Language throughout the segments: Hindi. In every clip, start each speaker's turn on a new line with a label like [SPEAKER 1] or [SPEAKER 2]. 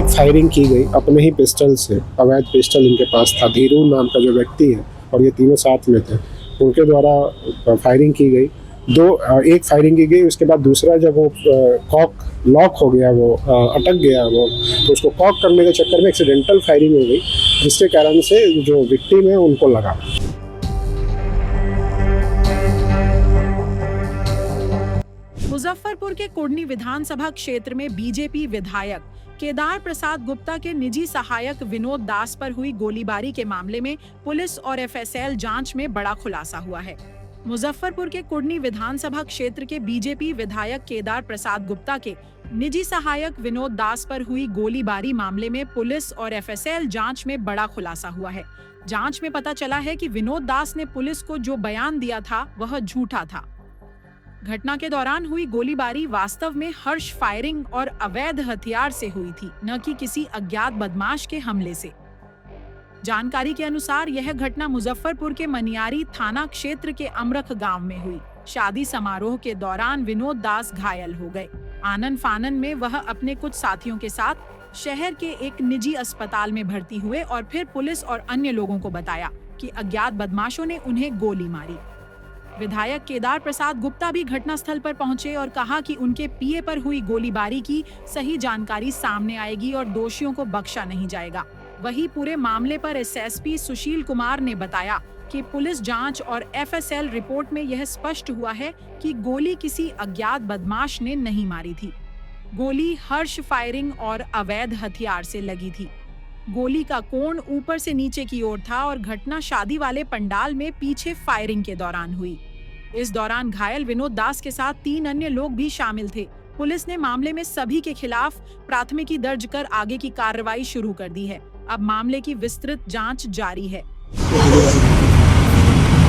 [SPEAKER 1] एक फायरिंग की गई अपने ही पिस्टल से। अवैध पिस्टल इनके पास था। धीरू नाम का जो व्यक्ति है और ये तीनों साथ में थे, उनके द्वारा फायरिंग की गई। एक फायरिंग की गई, उसके बाद दूसरा जब वो कॉक लॉक हो गया, वो अटक गया वो, तो उसको कॉक करने के चक्कर में एक्सीडेंटल फायरिंग हो गई, जिसके कारण से जो विक्टिम है उनको लगा।
[SPEAKER 2] मुजफ्फरपुर के कुर्नी विधानसभा क्षेत्र में बीजेपी विधायक केदार प्रसाद गुप्ता के निजी सहायक विनोद दास पर हुई गोलीबारी के मामले में पुलिस और एफएसएल जांच में बड़ा खुलासा हुआ है। मुजफ्फरपुर के कुर्नी विधानसभा क्षेत्र के बीजेपी विधायक केदार प्रसाद गुप्ता के निजी सहायक विनोद दास पर हुई गोलीबारी मामले में पुलिस और एफएसएल जांच में बड़ा खुलासा हुआ है। जांच में पता चला है कि विनोद दास ने पुलिस को जो बयान दिया था वह झूठा था। घटना के दौरान हुई गोलीबारी वास्तव में हर्ष फायरिंग और अवैध हथियार से हुई थी, न कि किसी अज्ञात बदमाश के हमले से। जानकारी के अनुसार यह घटना मुजफ्फरपुर के मनियारी थाना क्षेत्र के अमरख गांव में हुई। शादी समारोह के दौरान विनोद दास घायल हो गए। आनन फानन में वह अपने कुछ साथियों के साथ शहर के एक निजी अस्पताल में भर्ती हुए और फिर पुलिस और अन्य लोगों को बताया कि अज्ञात बदमाशों ने उन्हें गोली मारी। विधायक केदार प्रसाद गुप्ता भी घटनास्थल पर पहुंचे और कहा कि उनके पीए पर हुई गोलीबारी की सही जानकारी सामने आएगी और दोषियों को बख्शा नहीं जाएगा। वहीं पूरे मामले पर एसएसपी सुशील कुमार ने बताया कि पुलिस जांच और एफएसएल रिपोर्ट में यह स्पष्ट हुआ है कि गोली किसी अज्ञात बदमाश ने नहीं मारी थी। गोली हर्ष फायरिंग और अवैध हथियार से लगी थी। गोली का कोण ऊपर से नीचे की ओर था और घटना शादी वाले पंडाल में पीछे फायरिंग के दौरान हुई। इस दौरान घायल विनोद दास के साथ 3 अन्य लोग भी शामिल थे। पुलिस ने मामले में सभी के खिलाफ प्राथमिकी दर्ज कर आगे की कार्रवाई शुरू कर दी है। अब मामले की विस्तृत जांच जारी है।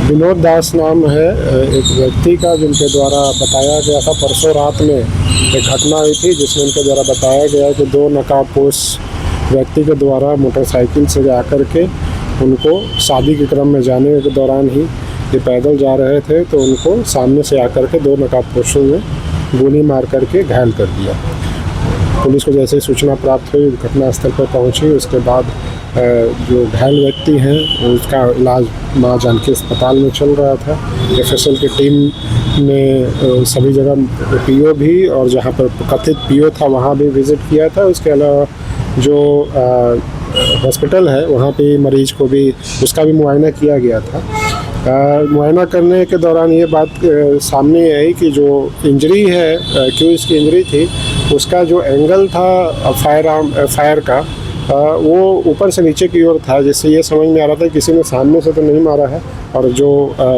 [SPEAKER 1] विनोद दास नाम है एक व्यक्ति का, जिनके द्वारा बताया गया था परसों रात में एक घटना हुई थी, जिसमें उनके द्वारा बताया गया कि 2 नकाबपोश व्यक्ति के द्वारा मोटरसाइकिल से जाकर के उनको शादी के क्रम में जाने के दौरान ही ये पैदल जा रहे थे, तो उनको सामने से आकर के 2 नकाबपोशों ने गोली मार करके घायल कर दिया। पुलिस को जैसे ही सूचना प्राप्त हुई, घटनास्थल पर पहुंची। उसके बाद जो घायल व्यक्ति हैं उसका इलाज मां जानकी अस्पताल में चल रहा था। एफएसएल की टीम ने सभी जगह पीओ भी और जहां पर कथित पीओ था वहां भी विजिट किया था। उसके अलावा जो हॉस्पिटल है वहाँ पे मरीज को भी उसका भी मुआयना किया गया था। मुआयना करने के दौरान ये बात सामने आई कि जो इंजरी है, क्यों इसकी इंजरी थी, उसका जो एंगल था फायर का वो ऊपर से नीचे की ओर था, जिससे ये समझ में आ रहा था कि किसी ने सामने से तो नहीं मारा है। और जो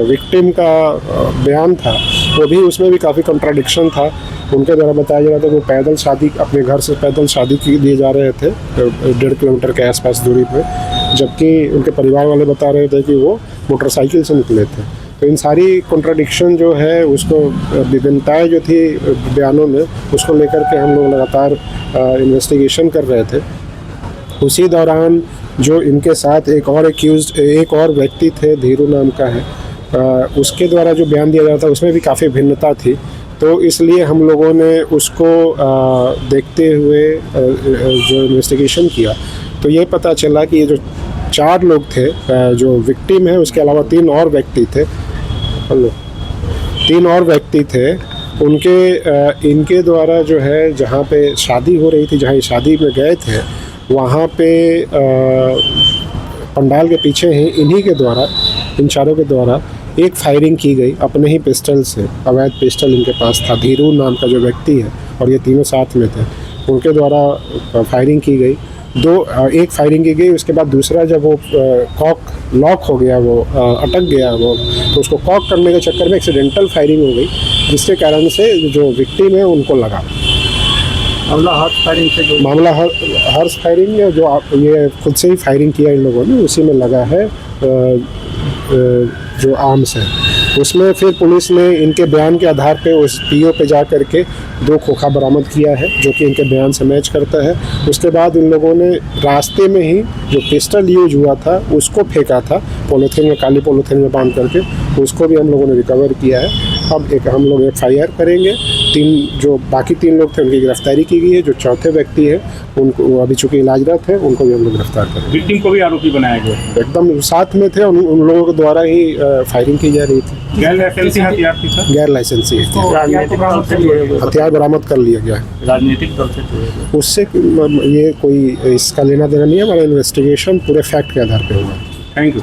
[SPEAKER 1] विक्टिम का बयान था वो भी, उसमें भी काफ़ी कंट्राडिक्शन था। उनके द्वारा बताया जा रहा था कि वो पैदल शादी, अपने घर से पैदल शादी के लिए जा रहे थे 1.5 किलोमीटर के आसपास दूरी पे, जबकि उनके परिवार वाले बता रहे थे कि वो मोटरसाइकिल से निकले थे। तो इन सारी कॉन्ट्राडिक्शन जो है, उसको विभिन्नताएँ जो थी बयानों में, उसको लेकर के हम लोग लगातार इन्वेस्टिगेशन कर रहे थे। उसी दौरान जो इनके साथ एक और व्यक्ति थे, धीरू नाम का है, उसके द्वारा जो बयान दिया जाता उसमें भी काफ़ी भिन्नता थी। तो इसलिए हम लोगों ने उसको देखते हुए जो इन्वेस्टिगेशन किया, तो ये पता चला कि ये जो 4 लोग थे, जो विक्टिम है, उसके अलावा 3 और व्यक्ति थे। 3 और व्यक्ति थे। इनके द्वारा जो है, जहाँ पे शादी हो रही थी, जहाँ ये शादी में गए थे, वहाँ पे पंडाल के पीछे ही इन्हीं के द्वारा, इन चारों के द्वारा एक फायरिंग की गई अपने ही पिस्टल से। अवैध पिस्टल इनके पास था। धीरू नाम का जो व्यक्ति है और ये तीनों साथ में थे, उनके द्वारा फायरिंग की गई। एक फायरिंग की गई, उसके बाद दूसरा जब वो कॉक लॉक हो गया, वो अटक गया वो, तो उसको कॉक करने के चक्कर में एक्सीडेंटल फायरिंग हो गई, जिसके कारण से जो विक्टिम है उनको लगा।
[SPEAKER 3] मामला हर्ष फायरिंग से
[SPEAKER 1] हर्ष फायरिंग, जो ये खुद से ही फायरिंग किया इन लोगों ने, उसी में लगा है जो आर्म्स है। उसमें फिर पुलिस ने इनके बयान के आधार पे उस पीओ पे जा करके 2 खोखा बरामद किया है, जो कि इनके बयान से मैच करता है। उसके बाद इन लोगों ने रास्ते में ही जो पिस्टल यूज हुआ था उसको फेंका था पॉलीथीन में, काली पॉलीथीन में बांध करके, उसको भी हम लोगों ने रिकवर किया है। अब एक हम लोग FIR करेंगे। जो बाकी 3 लोग थे उनकी गिरफ्तारी की गई है। जो चौथे व्यक्ति है उनको अभी चूंकि इलाजरत है, उनको भी हम लोग गिरफ्तार करेंगे।
[SPEAKER 4] विक्टिम को भी आरोपी बनाया गया,
[SPEAKER 1] एकदम साथ में थे, उन लोगों के द्वारा ही फायरिंग की जा रही थी।
[SPEAKER 4] गैर लाइसेंसी हथियार थी सर,
[SPEAKER 1] गैर लाइसेंसी
[SPEAKER 3] राजनीतिक दल से जुड़े हुए
[SPEAKER 1] हथियार बरामद कर लिया गया है।
[SPEAKER 4] राजनीतिक दल से जुड़े हुए।
[SPEAKER 1] उससे ये कोई इसका लेना देना नहीं है। हमारा इन्वेस्टिगेशन पूरे फैक्ट के आधार पे हुआ है।
[SPEAKER 4] Thank you.